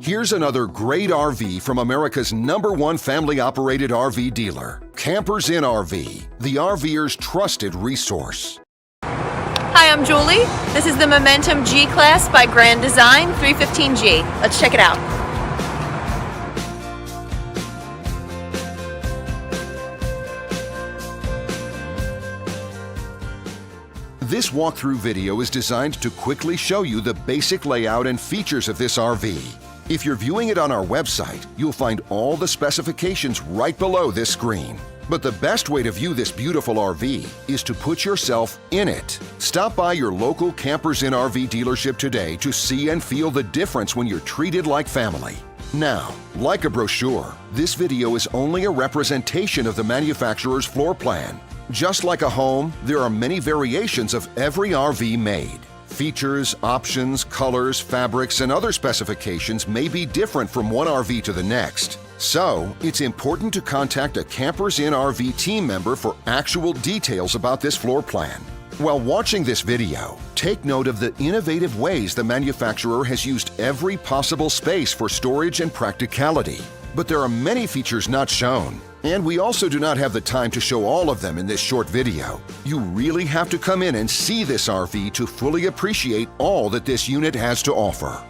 Here's another great RV from America's #1 family-operated RV dealer, Campers Inn RV, the RVer's trusted resource. Hi, I'm Julie. This is the Momentum G-Class by Grand Design 315G. Let's check it out. This walkthrough video is designed to quickly show you the basic layout and features of this RV. If you're viewing it on our website, you'll find all the specifications right below this screen. But the best way to view this beautiful RV is to put yourself in it. Stop by your local Campers Inn RV dealership today to see and feel the difference when you're treated like family. Now, like a brochure, this video is only a representation of the manufacturer's floor plan. Just like a home, there are many variations of every RV made. Features, options, colors, fabrics, and other specifications may be different from one RV to the next. So, it's important to contact a Campers Inn RV team member for actual details about this floor plan. While watching this video, take note of the innovative ways the manufacturer has used every possible space for storage and practicality. But there are many features not shown, and we also do not have the time to show all of them in this short video. You really have to come in and see this RV to fully appreciate all that this unit has to offer.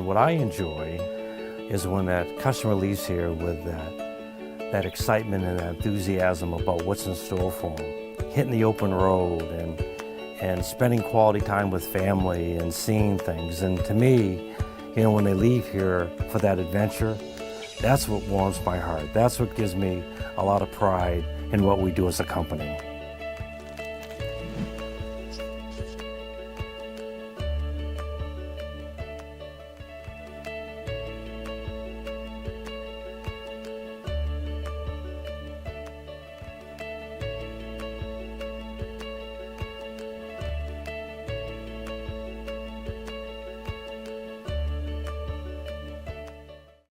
what I enjoy is when that customer leaves here with that excitement and that enthusiasm about what's in store for them. Hitting the open road and spending quality time with family and seeing things. And to me, you know, when they leave here for that adventure, that's what warms my heart. That's what gives me a lot of pride in what we do as a company.